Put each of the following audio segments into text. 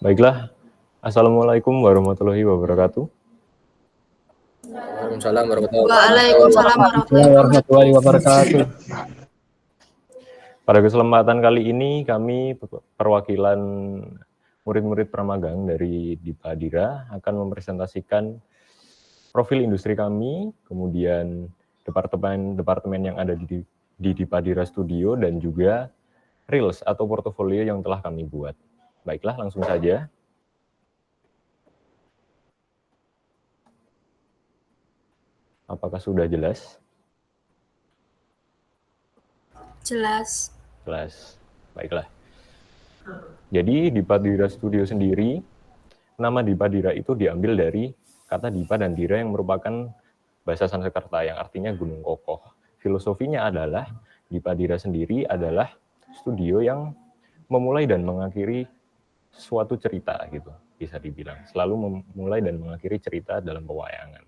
Baiklah, Assalamualaikum warahmatullahi wabarakatuh. Waalaikumsalam warahmatullahi Waalaikumsalam warahmatullahi wabarakatuh. Pada kesempatan kali ini kami perwakilan murid-murid pramagang dari Dipa Dira akan mempresentasikan profil industri kami, kemudian departemen yang ada di Dipa Dira Studio dan juga reels atau portofolio yang telah kami buat. Baiklah, langsung saja. Apakah sudah jelas? Jelas. Jelas. Baiklah. Jadi Dipa Dira Studio sendiri, nama Dipa Dira itu diambil dari kata Dipa dan Dira yang merupakan bahasa Sanskerta yang artinya gunung kokoh. Filosofinya adalah Dipa Dira sendiri adalah studio yang memulai dan mengakhiri suatu cerita gitu, bisa dibilang. Selalu memulai dan mengakhiri cerita dalam pewayangan.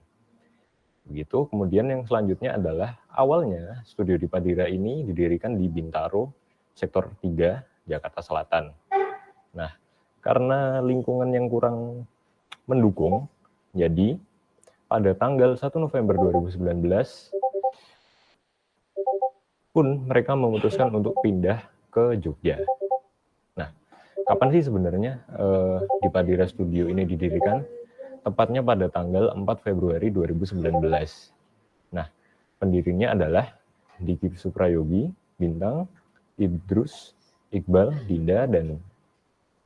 Begitu. Kemudian yang selanjutnya adalah awalnya studio Dipa Dira ini didirikan di Bintaro, sektor 3, Jakarta Selatan. Nah, karena lingkungan yang kurang mendukung, jadi pada tanggal 1 November 2019 pun mereka memutuskan untuk pindah ke Jogja. Nah, kapan sih sebenarnya Dipa Dira Studio ini didirikan? Tepatnya pada tanggal 4 Februari 2019. Nah, pendirinya adalah Diki Suprayogi, Bintang, Idrus, Iqbal, Dinda, dan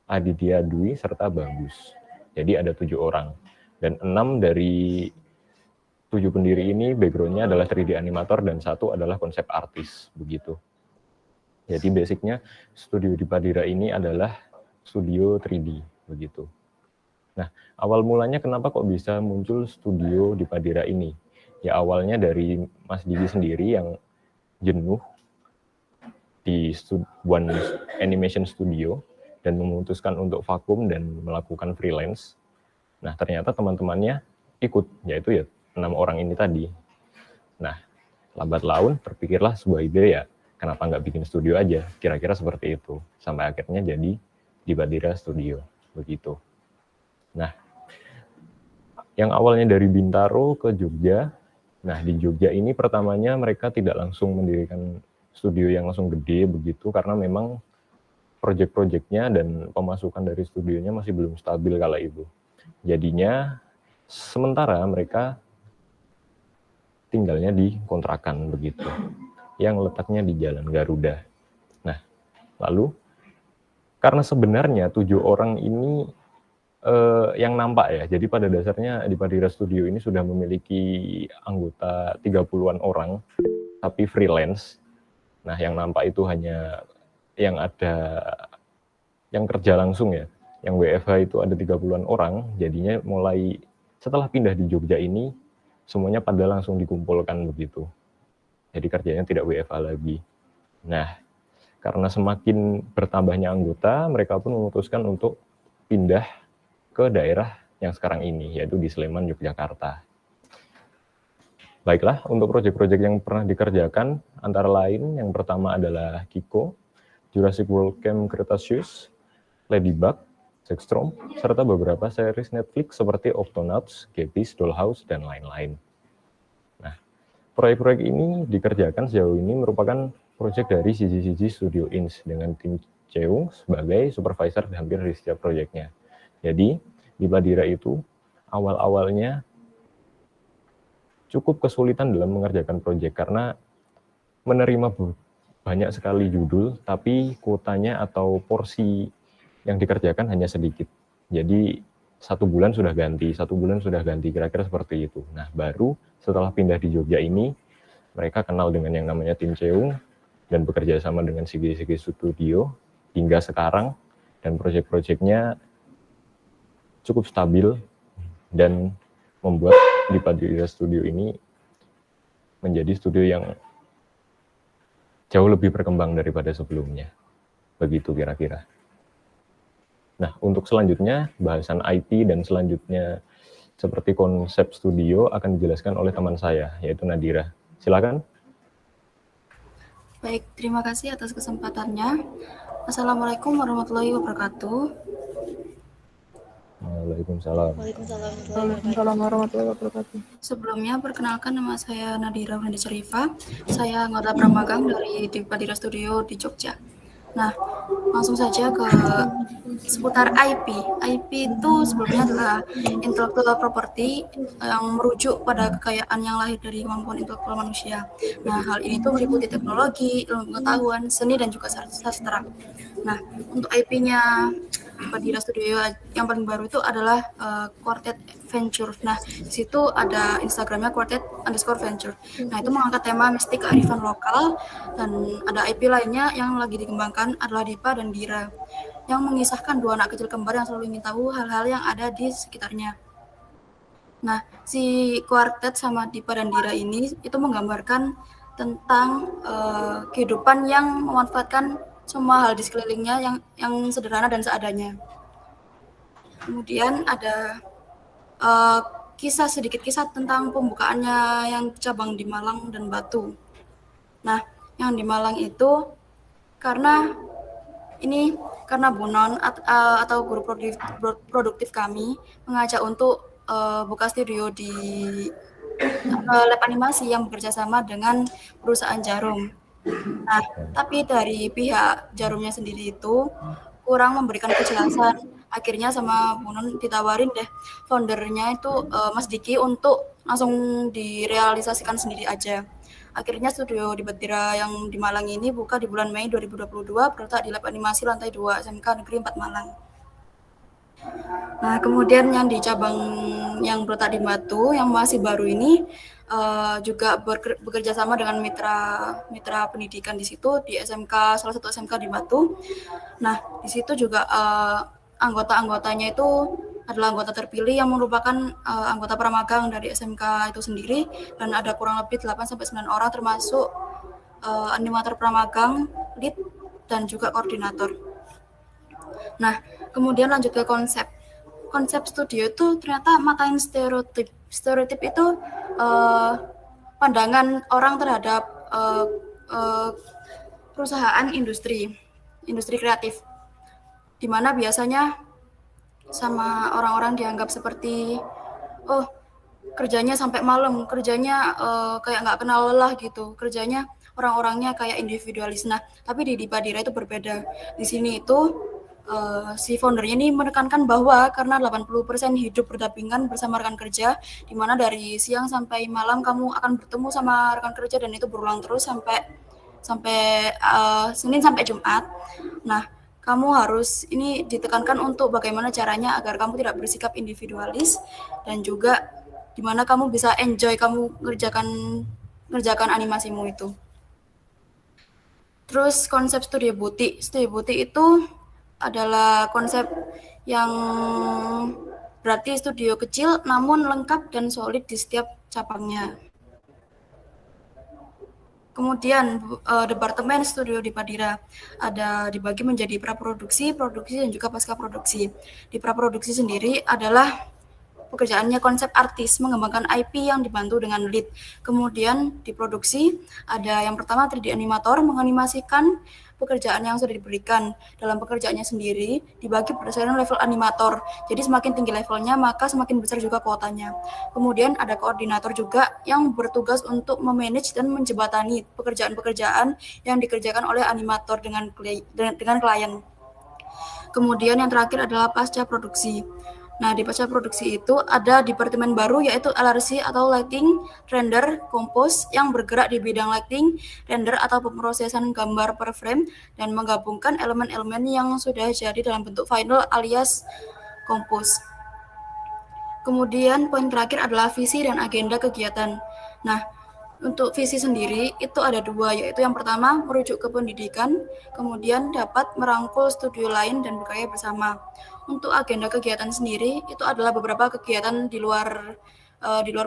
Aditya Dwi, serta Bagus. Jadi ada 7 orang. Dan 6 dari 7 pendiri ini background-nya adalah 3D animator dan 1 adalah konsep artis, begitu. Jadi basicnya studio Dipa Dira ini adalah studio 3D, begitu. Nah, awal mulanya kenapa kok bisa muncul studio Dipa Dira ini? Ya awalnya dari Mas Diki sendiri yang jenuh di One Animation Studio dan memutuskan untuk vakum dan melakukan freelance. Nah, ternyata teman-temannya ikut, yaitu ya 6 orang ini tadi. Nah, lambat laun terpikirlah sebuah ide ya, kenapa nggak bikin studio aja? Kira-kira seperti itu. Sampai akhirnya jadi Dipa Dira Studio, begitu. Nah, yang awalnya dari Bintaro ke Jogja, nah di Jogja ini pertamanya mereka tidak langsung mendirikan studio yang langsung gede begitu, karena memang proyek-proyeknya dan pemasukan dari studionya masih belum stabil kala itu. Jadinya sementara mereka tinggalnya di kontrakan begitu, yang letaknya di Jalan Garuda. Nah, lalu karena sebenarnya 7 orang ini yang nampak ya, jadi pada dasarnya Dipa Dira Studio ini sudah memiliki anggota 30-an orang, tapi freelance. Nah, yang nampak itu hanya yang ada, yang kerja langsung ya, yang WFH itu ada 30-an orang, jadinya mulai setelah pindah di Jogja ini, semuanya pada langsung dikumpulkan begitu. Jadi kerjanya tidak WFH lagi. Nah, karena semakin bertambahnya anggota, mereka pun memutuskan untuk pindah ke daerah yang sekarang ini, yaitu di Sleman, Yogyakarta. Baiklah, untuk proyek-proyek yang pernah dikerjakan, antara lain yang pertama adalah Kiko, Jurassic World Camp Cretaceous, Ladybug, Sextrom, serta beberapa series Netflix seperti Octonauts, Gappies, Dollhouse, dan lain-lain. Nah, proyek-proyek ini dikerjakan sejauh ini merupakan proyek dari CGCG Studio Ins dengan tim Ceung sebagai supervisor hampir di setiap proyeknya. Jadi, Dipa Dira itu awal-awalnya cukup kesulitan dalam mengerjakan proyek karena menerima banyak sekali judul, tapi kuotanya atau porsi yang dikerjakan hanya sedikit. Jadi, 1 bulan sudah ganti, 1 bulan sudah ganti, kira-kira seperti itu. Nah, baru setelah pindah di Jogja ini, mereka kenal dengan yang namanya tim Ceung dan bekerja sama dengan CGCG Studio hingga sekarang, dan proyek-proyeknya cukup stabil dan membuat Dipa Dira Studio ini menjadi studio yang jauh lebih berkembang daripada sebelumnya. Begitu kira-kira. Nah, untuk selanjutnya, bahasan IT dan selanjutnya seperti konsep studio akan dijelaskan oleh teman saya, yaitu Nadira. Silakan. Baik, terima kasih atas kesempatannya. Assalamualaikum warahmatullahi wabarakatuh. Waalaikumsalam. Waalaikumsalam warahmatullahi wabarakatuh. Sebelumnya, perkenalkan nama saya Nadira Windy Syarifah. Saya anggota pramagang dari Dipadira Studio di Jogja. Nah, langsung saja ke seputar IP. IP itu sebelumnya adalah intellectual property yang merujuk pada kekayaan yang lahir dari kemampuan intelektual manusia. Nah, hal ini tuh meliputi teknologi, ilmu pengetahuan, seni, dan juga sastra. Nah, untuk IP-nya Dipadira Studio yang paling baru itu adalah Quartet Venture. Nah, di situ ada Instagramnya Quartet_Venture. Nah, itu mengangkat tema mistik kearifan lokal, dan ada IP lainnya yang lagi dikembangkan adalah Dipa dan Dira, yang mengisahkan dua anak kecil kembar yang selalu ingin tahu hal-hal yang ada di sekitarnya. Nah, si Quartet sama Dipa dan Dira ini itu menggambarkan tentang kehidupan yang memanfaatkan semua hal di sekelilingnya yang sederhana dan seadanya. Kemudian ada sedikit kisah tentang pembukaannya yang cabang di Malang dan Batu. Nah, yang di Malang itu karena Bunon atau guru produktif kami mengajak untuk buka studio di lab animasi yang bekerja sama dengan perusahaan Jarum. Nah, tapi dari pihak Jarumnya sendiri itu kurang memberikan kejelasan. Akhirnya sama Bunon ditawarin deh foundernya itu Mas Diki untuk langsung direalisasikan sendiri aja. Akhirnya studio Dipadira yang di Malang ini buka di bulan Mei 2022, berletak di lab animasi lantai 2 SMK Negeri 4 Malang. Nah, kemudian yang di cabang yang berletak di Batu yang masih baru ini juga bekerja sama dengan mitra pendidikan di situ di salah satu SMK di Batu. Nah, di situ juga anggota-anggotanya itu adalah anggota terpilih yang merupakan anggota pramagang dari SMK itu sendiri, dan ada kurang lebih 8-9 orang termasuk animator pramagang, lead, dan juga koordinator. Nah, kemudian lanjut ke konsep studio itu ternyata matain stereotip. Stereotip itu pandangan orang terhadap perusahaan industri kreatif, di mana biasanya sama orang-orang dianggap seperti kerjanya sampai malam, kerjanya kayak nggak kenal lelah gitu, kerjanya orang-orangnya kayak individualis. Nah, tapi di Dipadira itu berbeda. Di sini itu si foundernya ini menekankan bahwa karena 80% hidup berdampingan bersama rekan kerja, di mana dari siang sampai malam kamu akan bertemu sama rekan kerja, dan itu berulang terus sampai Senin sampai Jumat. Nah, kamu harus ini ditekankan untuk bagaimana caranya agar kamu tidak bersikap individualis, dan juga di mana kamu bisa enjoy kamu ngerjakan animasimu itu. Terus konsep studio butik itu adalah konsep yang berarti studio kecil namun lengkap dan solid di setiap cabangnya. Kemudian departemen studio Dipadira ada dibagi menjadi praproduksi, produksi, dan juga pasca produksi. Di praproduksi sendiri adalah pekerjaannya konsep artis, mengembangkan IP yang dibantu dengan lead. Kemudian di produksi ada yang pertama 3D animator, menganimasikan pekerjaan yang sudah diberikan. Dalam pekerjaannya sendiri dibagi berdasarkan level animator. Jadi semakin tinggi levelnya maka semakin besar juga kuotanya. Kemudian ada koordinator juga yang bertugas untuk memanage dan menjembatani pekerjaan-pekerjaan yang dikerjakan oleh animator dengan klien. Kemudian yang terakhir adalah pasca produksi. Nah, di pasca produksi itu ada departemen baru yaitu LRC atau Lighting, Render, Compose yang bergerak di bidang lighting, render atau pemrosesan gambar per frame, dan menggabungkan elemen-elemen yang sudah jadi dalam bentuk final alias compose. Kemudian poin terakhir adalah visi dan agenda kegiatan. Nah, untuk visi sendiri itu ada 2, yaitu yang pertama merujuk ke pendidikan, kemudian dapat merangkul studio lain dan berkarya bersama. Untuk agenda kegiatan sendiri itu adalah beberapa kegiatan di luar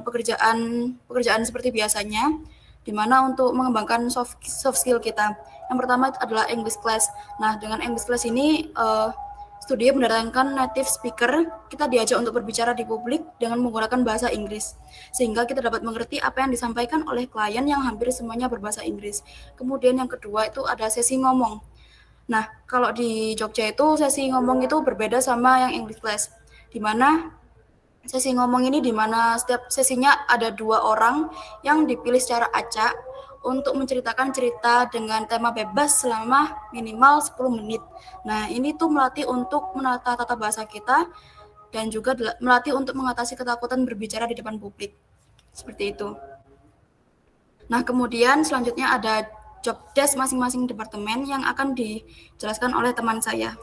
pekerjaan seperti biasanya, di mana untuk mengembangkan soft skill kita. Yang pertama adalah English class. Nah, dengan English class ini studio mendatangkan native speaker, kita diajak untuk berbicara di publik dengan menggunakan bahasa Inggris, sehingga kita dapat mengerti apa yang disampaikan oleh klien yang hampir semuanya berbahasa Inggris. Kemudian yang kedua itu ada sesi ngomong. Nah, kalau di Jogja itu sesi ngomong itu berbeda sama yang English class, di mana sesi ngomong ini di mana setiap sesinya ada 2 orang yang dipilih secara acak untuk menceritakan cerita dengan tema bebas selama minimal 10 menit. Nah, ini tuh melatih untuk menata tata bahasa kita dan juga melatih untuk mengatasi ketakutan berbicara di depan publik. Seperti itu. Nah, kemudian selanjutnya ada job desk masing-masing departemen yang akan dijelaskan oleh teman saya.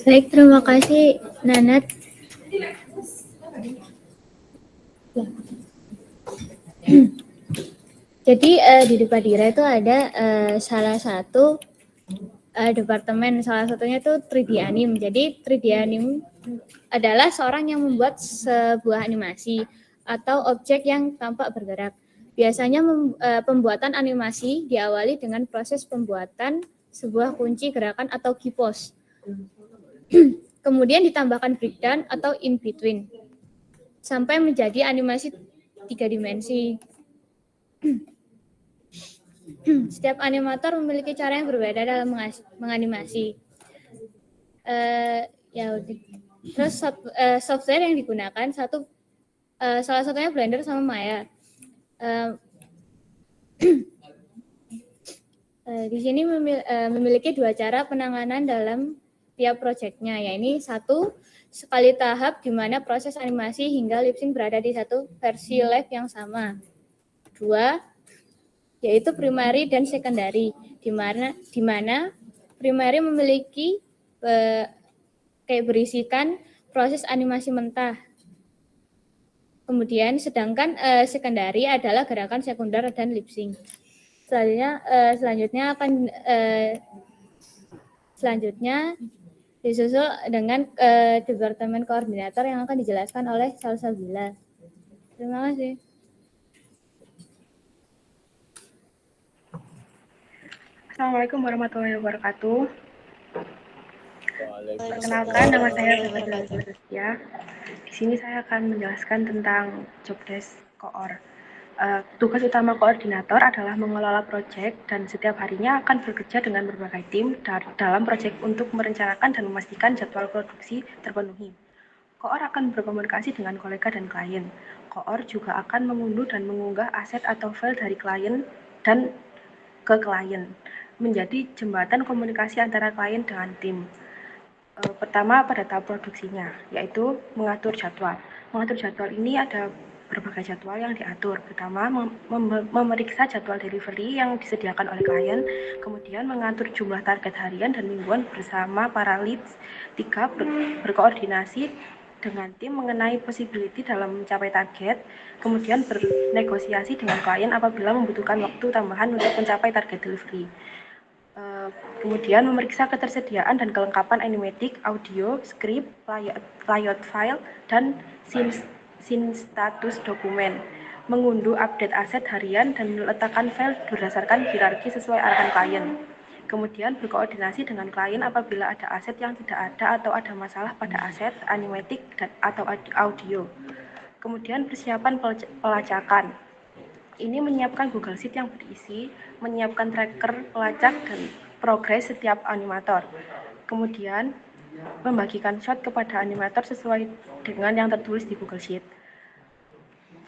Baik, terima kasih Nanat. Jadi di Depadira itu ada salah satu departemen, salah satunya itu 3D Anim. Jadi 3D Anim adalah seorang yang membuat sebuah animasi atau objek yang tampak bergerak. Biasanya pembuatan animasi diawali dengan proses pembuatan sebuah kunci gerakan atau key pose. Kemudian ditambahkan breakdown atau in between sampai menjadi animasi 3 dimensi. Setiap animator memiliki cara yang berbeda dalam menganimasi. Terus software yang digunakan salah satunya Blender sama Maya. Di sini memiliki 2 cara penanganan dalam tiap proyeknya, yaitu 1 sekali tahap di mana proses animasi hingga lip sync berada di satu versi live yang sama. 2 yaitu primary dan secondary, di mana primary memiliki kayak berisikan proses animasi mentah. Kemudian sedangkan secondary adalah gerakan sekunder dan lip sync. Selanjutnya disusul dengan departemen koordinator yang akan dijelaskan oleh Salsabila. Terima kasih. Assalamualaikum warahmatullahi wabarakatuh. Perkenalkan, nama saya Zabadila Zabadia. Di sini saya akan menjelaskan tentang job desk koor. Tugas utama koordinator adalah mengelola proyek dan setiap harinya akan bekerja dengan berbagai tim dalam proyek untuk merencanakan dan memastikan jadwal produksi terpenuhi. Koor akan berkomunikasi dengan kolega dan klien. Koor juga akan mengunduh dan mengunggah aset atau file dari klien dan ke klien, menjadi jembatan komunikasi antara klien dengan tim. Pertama pada tahap produksinya, yaitu mengatur jadwal. Mengatur jadwal ini ada berbagai jadwal yang diatur. Pertama, memeriksa jadwal delivery yang disediakan oleh klien, kemudian mengatur jumlah target harian dan mingguan bersama para leads. 3, berkoordinasi dengan tim mengenai possibility dalam mencapai target, kemudian bernegosiasi dengan klien apabila membutuhkan waktu tambahan untuk mencapai target delivery. Kemudian memeriksa ketersediaan dan kelengkapan animatic, audio, script, layout file, dan scene status dokumen. Mengunduh update aset harian dan meletakkan file berdasarkan hierarki sesuai arahan klien. Kemudian berkoordinasi dengan klien apabila ada aset yang tidak ada atau ada masalah pada aset, animatic, atau audio. Kemudian persiapan pelacakan. Ini menyiapkan Google Sheet yang berisi, menyiapkan tracker pelacak dan progres setiap animator. Kemudian membagikan shot kepada animator sesuai dengan yang tertulis di Google Sheet.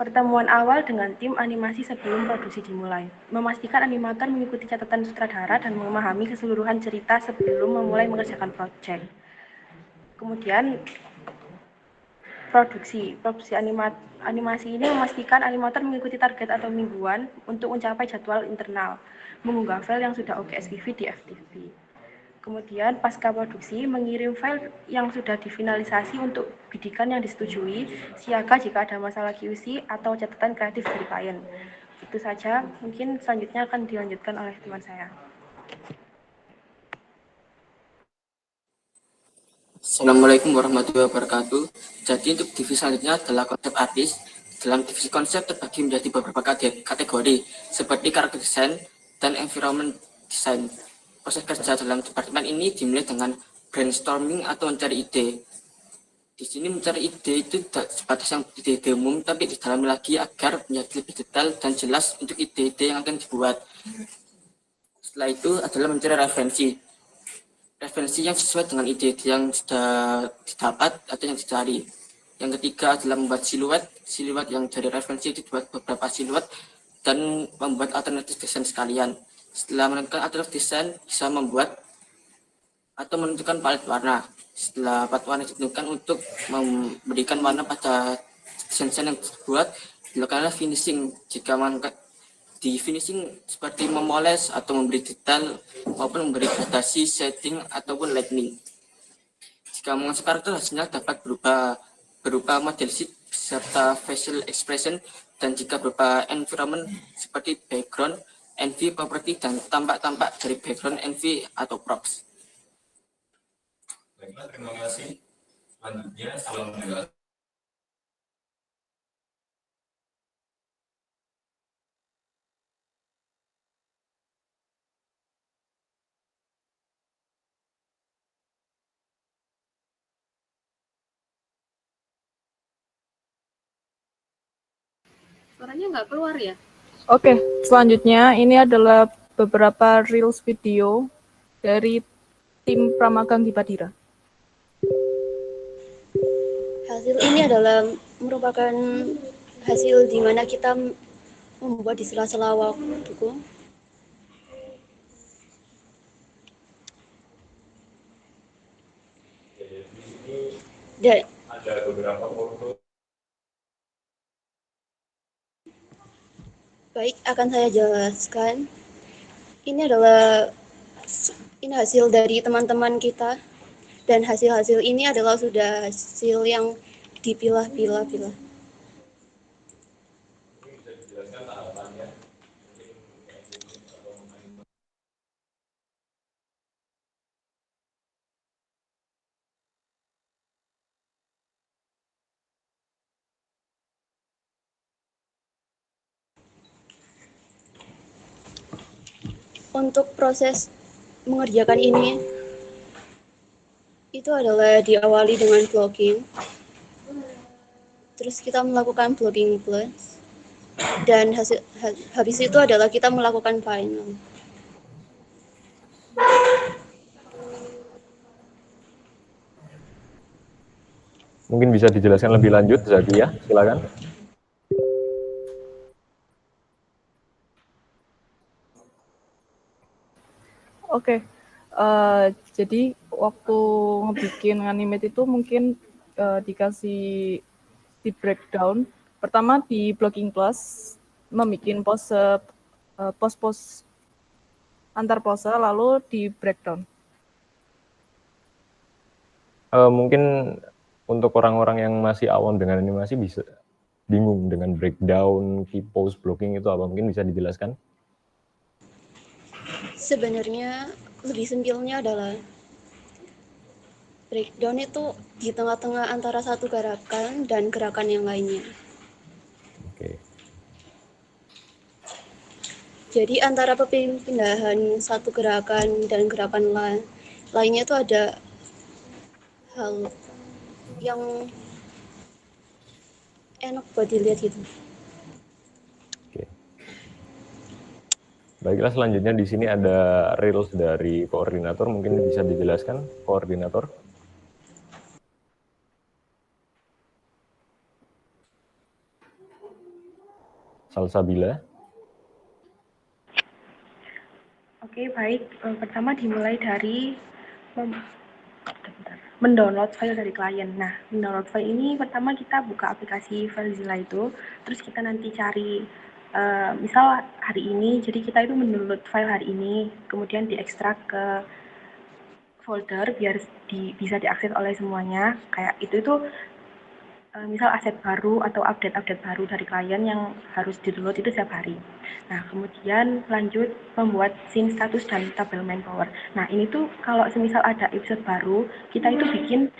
Pertemuan awal dengan tim animasi sebelum produksi dimulai. Memastikan animator mengikuti catatan sutradara dan memahami keseluruhan cerita sebelum memulai mengerjakan proyek. Kemudian produksi animasi ini memastikan animator mengikuti target atau mingguan untuk mencapai jadwal internal, mengunggah file yang sudah oke SPV di FTP. Kemudian pasca produksi mengirim file yang sudah difinalisasi untuk bidikan yang disetujui, siaga jika ada masalah QC atau catatan kreatif dari klien. Itu saja, mungkin selanjutnya akan dilanjutkan oleh teman saya. Assalamualaikum warahmatullahi wabarakatuh. Jadi untuk divisi selanjutnya adalah konsep artis. Dalam divisi konsep terbagi menjadi beberapa kategori seperti karakter design dan environment design. Proses kerja dalam departemen ini dimulai dengan brainstorming atau mencari ide. Di sini mencari ide itu tidak sebatas yang ide umum, tapi didalami lagi agar menjadi lebih detail dan jelas untuk ide-ide yang akan dibuat. Setelah itu adalah mencari referensi. referensi yang sesuai dengan ide yang sudah didapat atau yang dicari. Yang ketiga adalah membuat siluet yang dari referensi dibuat beberapa siluet dan membuat alternatif desain sekalian. Setelah menentukan alternatif desain, bisa membuat atau menentukan palet warna. Setelah palet warna ditentukan untuk memberikan warna pada desain yang dibuat, dilakukanlah finishing. Jika di finishing seperti memoles atau memberi detail maupun memberi gradasi, setting ataupun lighting. Jika mengonsep karakter, hasilnya dapat berupa model sheet serta facial expression, dan jika berupa environment seperti background, NV, property, dan tampak-tampak dari background, NV, atau props. Baiklah, terima kasih. Selanjutnya, salam menjelaskan. Suaranya nggak keluar ya? Oke, selanjutnya ini adalah beberapa reels video dari tim Pramagang di Padira. Hasil ini adalah merupakan hasil di mana kita membuat di sela-sela waktuku. Dan Ada beberapa foto. baik, akan saya jelaskan. Ini hasil dari teman-teman kita, dan hasil-hasil ini adalah sudah hasil yang dipilah-pilah. Untuk proses mengerjakan ini, itu adalah diawali dengan vlogging. Terus kita melakukan vlogging plus, dan habis itu adalah kita melakukan final. Mungkin bisa dijelaskan lebih lanjut, Zakia, silakan. Oke, jadi waktu ngebikin animate itu mungkin dikasih di breakdown. Pertama di Blogging Plus, membuat pose antar pose, lalu di breakdown. Mungkin untuk orang-orang yang masih awam dengan animasi bisa bingung dengan breakdown, key pose, blocking itu apa? Mungkin bisa dijelaskan? Sebenarnya lebih simpelnya adalah breakdown itu di tengah-tengah antara satu gerakan dan gerakan yang lainnya. Oke. Jadi antara perpindahan satu gerakan dan gerakan lainnya itu ada hal yang enak buat dilihat gitu. Baiklah, selanjutnya di sini ada reels dari koordinator, mungkin bisa dijelaskan, koordinator. Salsabila. Oke, baik. Pertama dimulai dari mendownload file dari klien. Nah, mendownload file ini pertama kita buka aplikasi FileZilla itu, terus kita nanti cari misal hari ini, jadi kita itu mendownload file hari ini, kemudian diekstrak ke folder biar bisa diakses oleh semuanya. Kayak itu misal aset baru atau update baru dari klien yang harus di-download itu setiap hari. Nah, kemudian lanjut membuat scene status dan tabel manpower. Nah, ini tuh kalau semisal ada episode baru, kita itu bikin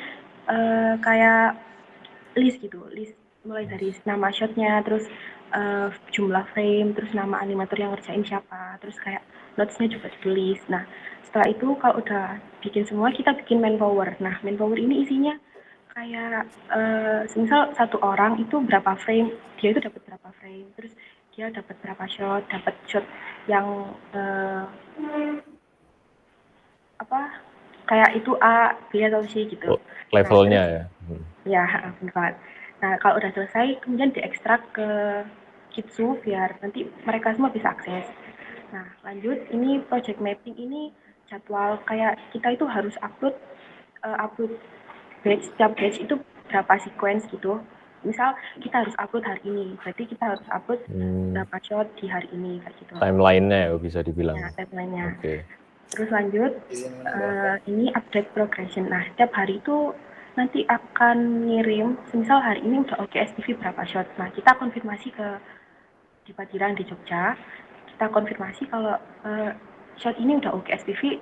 kayak list gitu, list mulai dari nama shotnya, terus jumlah frame, terus nama animator yang ngerjain siapa, terus kayak notes-nya juga ditulis. Nah, setelah itu kalau udah bikin semua, kita bikin manpower. Nah, manpower ini isinya kayak semisal satu orang itu berapa frame, dia itu dapat berapa frame, terus dia dapat berapa shot, dapat shot yang kayak itu A, B atau C gitu. Levelnya ya. Ya, benar. Nah, kalau udah selesai, kemudian diekstrak ke Kitsu biar nanti mereka semua bisa akses. Nah, lanjut, ini project mapping ini jadwal kayak kita itu harus upload batch, setiap batch itu berapa sequence gitu. Misal kita harus upload hari ini, berarti kita harus upload berapa shot di hari ini kayak gitu. Timeline-nya ya bisa dibilang. Ya, timeline-nya. Oke. Terus lanjut, ini update progression. Nah, setiap hari itu nanti akan ngirim, misal hari ini udah oke SPV berapa shot. Nah, kita konfirmasi ke di Padirang di Jogja, kita konfirmasi kalau shot ini udah oke SPV,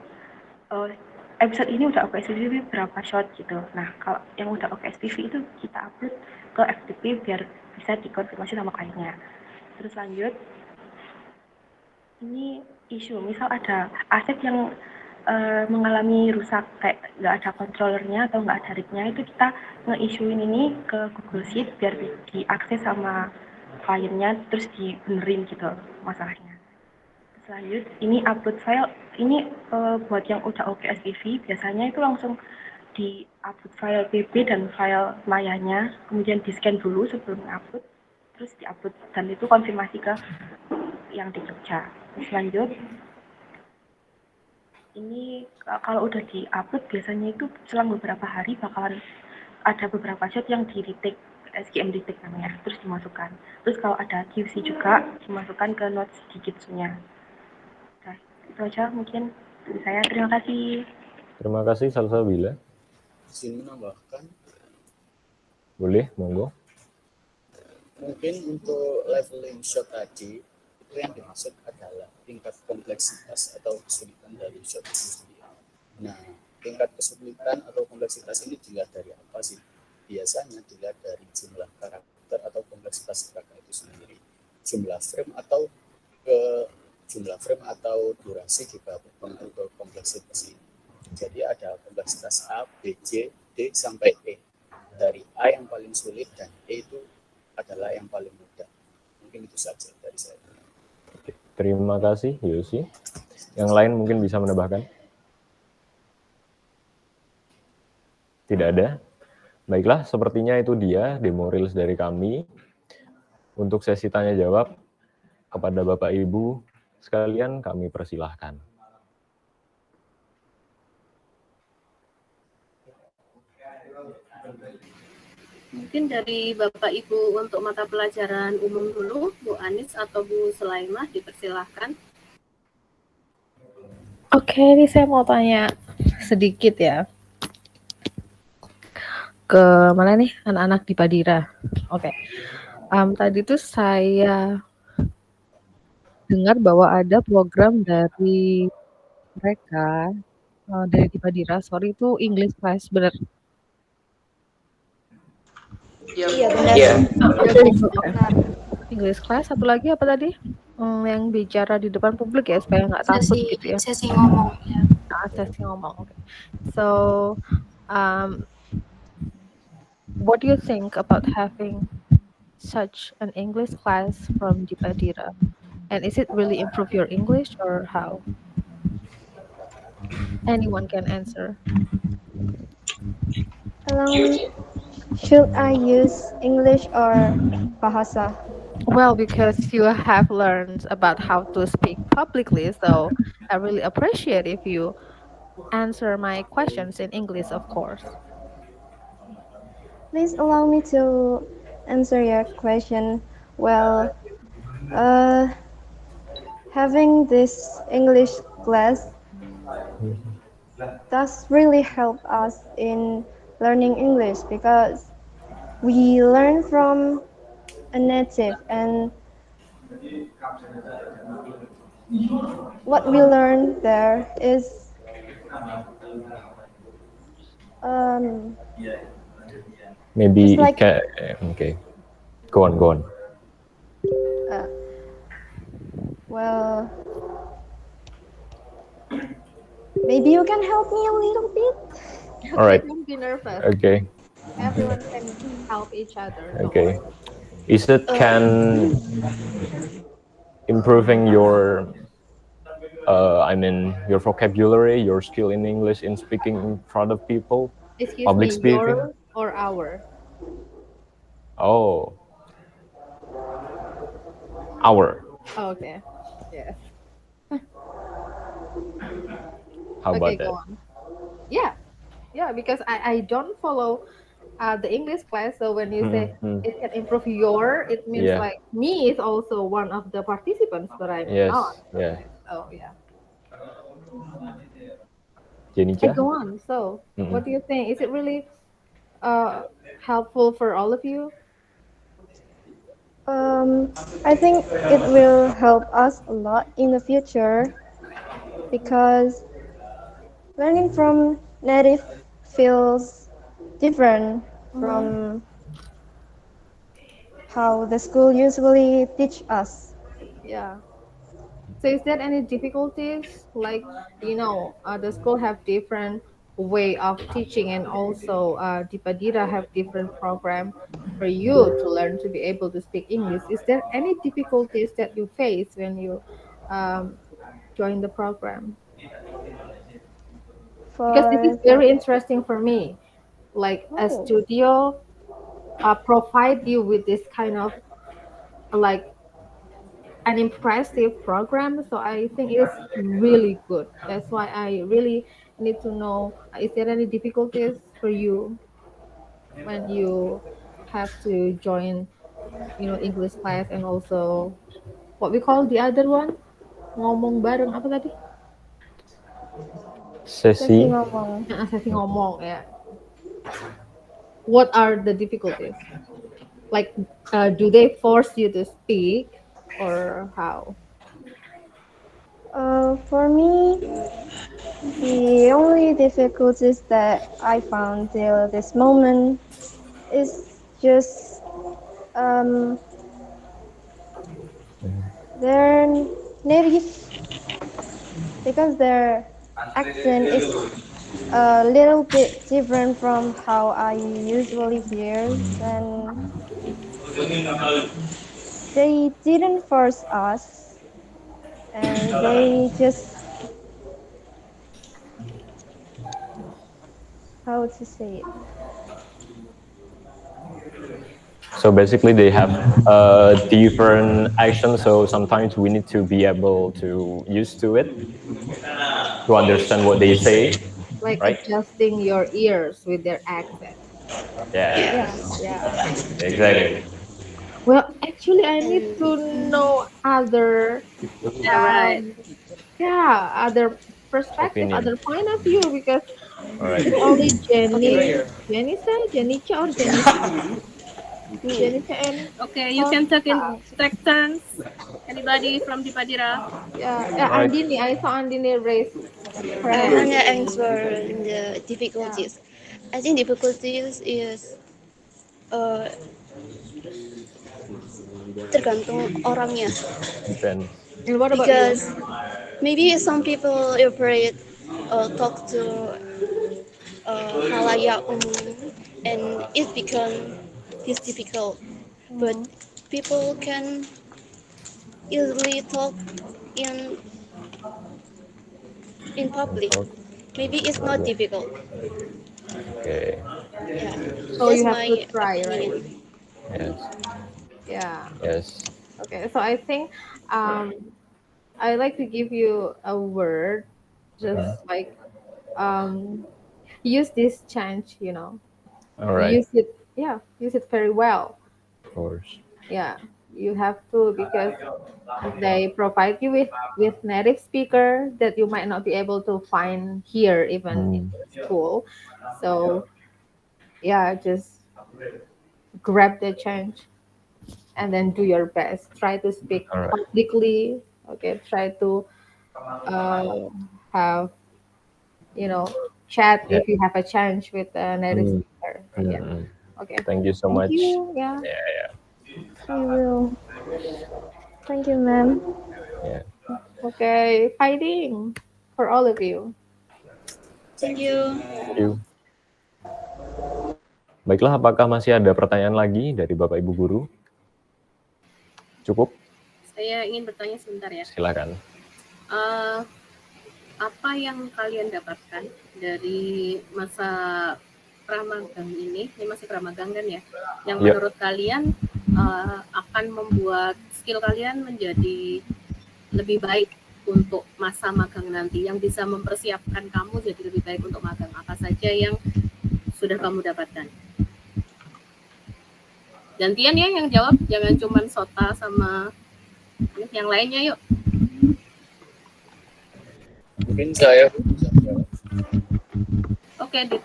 episode ini udah oke SPV berapa shot gitu. Nah, kalau yang udah oke SPV itu kita upload ke FTP biar bisa dikonfirmasi sama kliennya. Terus lanjut, ini isu, misal ada aset yang mengalami rusak kayak nggak ada controllernya atau nggak ada rignya, itu kita nge-issuein ini ke Google Sheet biar diakses sama kliennya terus dibenerin gitu masalahnya. Terus lanjut, ini upload file, ini buat yang udah oke SPV biasanya itu langsung di upload file PB dan file mayanya, kemudian di scan dulu sebelum upload, terus di upload dan itu konfirmasi ke yang di Jogja. Terus lanjut, ini kalau udah di-upload biasanya itu selang beberapa hari bakalan ada beberapa shot yang di-retake, SGM retake namanya, terus dimasukkan. Terus kalau ada QC juga dimasukkan ke notes di Kitsunya. Nah, itu aja mungkin dari saya. Terima kasih. Terima kasih Salsabila. Izin menambahkan. Boleh, monggo. Mungkin untuk leveling shot tadi, itu yang dimaksud adalah tingkat kompleksitas atau kesulitan dari shot itu sendiri. Nah, tingkat kesulitan atau kompleksitas ini dilihat dari apa sih? Biasanya dilihat dari jumlah karakter atau kompleksitas karakter itu sendiri, jumlah frame atau durasi digabungkan ke kompleksitas ini. Jadi ada kompleksitas A, B, C, D sampai E. Dari A yang paling sulit dan E itu adalah yang paling mudah. Mungkin itu saja dari saya. Terima kasih, Yosi. Yang lain mungkin bisa menambahkan? Tidak ada? Baiklah, sepertinya itu dia demo reels dari kami. Untuk sesi tanya-jawab, kepada Bapak Ibu sekalian kami persilahkan. Mungkin dari Bapak Ibu untuk mata pelajaran umum dulu, Bu Anis atau Bu Sulaimah, dipersilahkan. Oke, ini saya mau tanya sedikit ya. Ke mana nih anak-anak di Padira? Oke. Tadi tuh saya dengar bahwa ada program dari mereka, dari di Padira, itu English class, benar? Iya benar. English class, satu lagi apa tadi? Yang bicara di depan publik ya, supaya nggak takut gitu ya. Sesi ngomong ya. Sesi ngomong. Okay. So, what do you think about having such an English class from Dipadira? And is it really improve your English or how? Anyone can answer. Should I use English or Bahasa? Well, because you have learned about how to speak publicly, so I really appreciate if you answer my questions in English, of course. Please allow me to answer your question. Well, having this English class does really help us in learning English because we learn from a native, and what we learn there is maybe like, okay, go on. Well, maybe you can help me a little bit. All right. Don't be nervous. Okay. Everyone can help each other. Okay. Is it can improving your I mean, your vocabulary, your skill in English, in speaking in front of people, Excuse public me, speaking. your or our? Oh, our. Oh, okay. Yes. How Okay, about that? go on. Yeah, yeah, because I don't follow the English class, so when you say Mhm. it can improve your, it means Yeah. like me is also one of the participants, but I'm Yes. not. Yeah. Oh yeah. Jenica? Go on. So, Mhm. what do you think? Is it really helpful for all of you? I think it will help us a lot in the future because learning from native feels different from how the school usually teach us. Yeah. So is there any difficulties? Like, the school have different way of teaching, and also Dipadira have different program for you to learn to be able to speak English. Is there any difficulties that you face when you um, join the program? Because this is For very interesting for me. Like a oh, studio provide you with this kind of like an impressive program, so I think it's really good. That's why I really need to know, is there any difficulties for you when you have to join English class, and also what we call the other one, ngomong bareng apa tadi? sesi Sesi. ngomong. Sesi ngomong, yeah. What are the difficulties? Like, do they force you to speak or how? For me, the only difficulties that I found till this moment is just their native, because their accent is a little bit different from how I usually hear, and they didn't force us, and they just, how to say it? So basically, they have different actions. So sometimes we need to be able to use to it to understand what they say, Like right? adjusting your ears with their accent. Yeah. Yeah. Exactly. Well, actually, I need And to know other, Yeah, right. other perspective, Opinion. other point of view, because All right. it's only Jenica, or Jenica and Okay, you can take turns. Anybody from Dipadira? yeah, All right. Andini. I saw Andini raise her I hand. wanna answer the difficulties. I think difficulties is uh, tergantung orangnya. Depends. And what about you? Because maybe some people afraid talk to halayak umum, and it become this difficult. But people can easily talk in public. Maybe it's not difficult. Okay. Yeah, So that's you have to my try, right? opinion. Yes. Yeah. Yes. Okay. So I think I like to give you a word, just like use this change. All right. Use it. Yeah, use it very well. Of course. Yeah, you have to, because they provide you with native speaker that you might not be able to find here even in the school. So yeah, just grab the change and then do your best. Try to speak All right. publicly. Okay, try to have chat Yeah. if you have a chance with a native Mm. speaker. Yeah. Mm. Okay. Thank you so Thank much. you. Yeah. Yeah. We will. Thank you, ma'am. Yeah. Okay. Fighting for all of you. Thank you. Thank you. Baiklah, apakah masih ada pertanyaan lagi dari Bapak Ibu guru? Cukup? Saya ingin bertanya sebentar ya. Silakan. apa yang kalian dapatkan dari masa pramagang ini masih pramagang kan ya, yang menurut kalian akan membuat skill kalian menjadi lebih baik untuk masa magang nanti, yang bisa mempersiapkan kamu jadi lebih baik untuk magang. Apa saja yang sudah kamu dapatkan? Gantian ya yang jawab, jangan cuman Sota sama yang lainnya, yuk. Mungkin saya bisa jawab. Oke, Dit.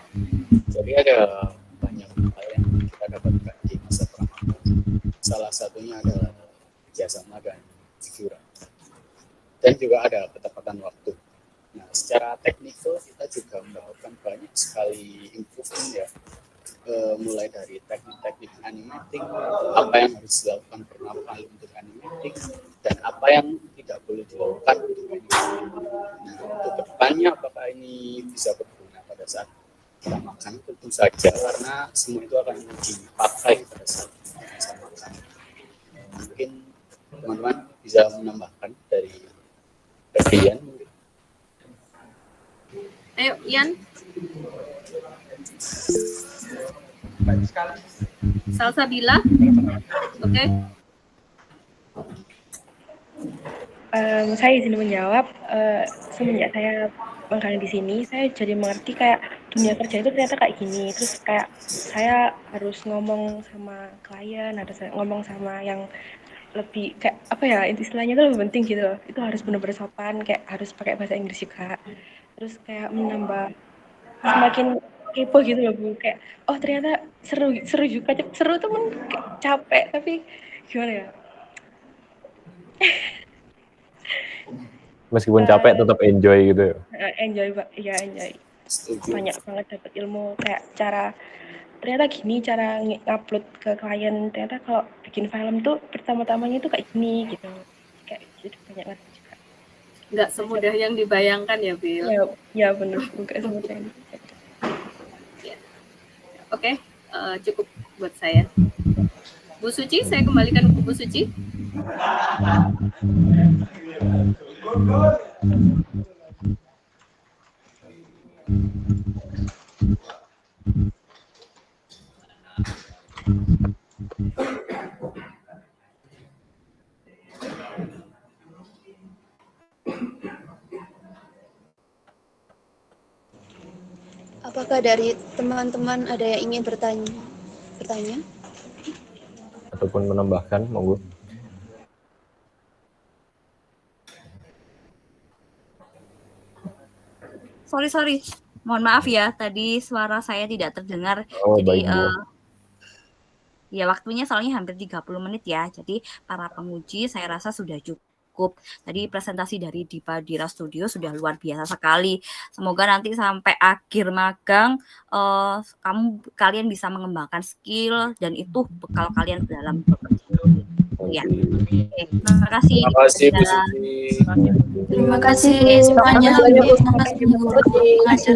Jadi ada banyak hal yang kita dapatkan di masa pramagang. Salah satunya adalah kerjasama dan figuran. Dan juga ada ketepatan waktu. Nah, secara teknikal kita juga melakukan banyak sekali improvement ya. Mulai dari teknik-teknik animating, apa yang harus dilakukan pertama kali untuk animating, dan apa yang tidak boleh dilakukan untuk animating. Nah, untuk kedepannya apakah ini bisa berguna pada saat kita makan? Tentu saja, karena semua itu akan dipakai pada saat kita makan. Mungkin teman-teman bisa menambahkan dari bagian mungkin. Ayo, Ian. Salsabila, oke. Saya izin menjawab. Semenjak saya magang di sini, saya jadi mengerti kayak dunia kerja itu ternyata kayak gini. Terus kayak saya harus ngomong sama klien, harus ngomong sama yang lebih kayak apa ya, istilahnya itu lebih penting gitu loh. Itu harus benar-benar sopan, kayak harus pakai bahasa Inggris juga. Terus kayak menambah semakin kepo gitu loh Bu, kayak oh ternyata seru juga, seru temen capek tapi gimana ya, Meskipun capek tetap enjoy gitu ya. enjoy banyak banget dapat ilmu, kayak cara ternyata gini cara ngupload ke klien, ternyata kalau bikin film tuh pertama-tamanya tuh kayak gini gitu, kayak jadi banyak ngerti juga. Nggak semudah yang dibayangkan ya, Bill. Ya benar, nggak semudah yang Oke, cukup buat saya. Bu Suci, saya kembalikan ke Bu Suci. Apakah dari teman-teman ada yang ingin bertanya? Ataupun menambahkan, monggo. Sorry. Mohon maaf ya, tadi suara saya tidak terdengar. Oh, jadi baik, ya waktunya soalnya hampir 30 menit ya. Jadi para penguji saya rasa sudah cukup. Tadi presentasi dari Dipadira Studio sudah luar biasa sekali. Semoga nanti sampai akhir magang kalian bisa mengembangkan skill dan itu bekal kalian dalam bekerja. Ya. Oke, terima kasih. Terima kasih semuanya. Terima kasih Bu. Terima kasih.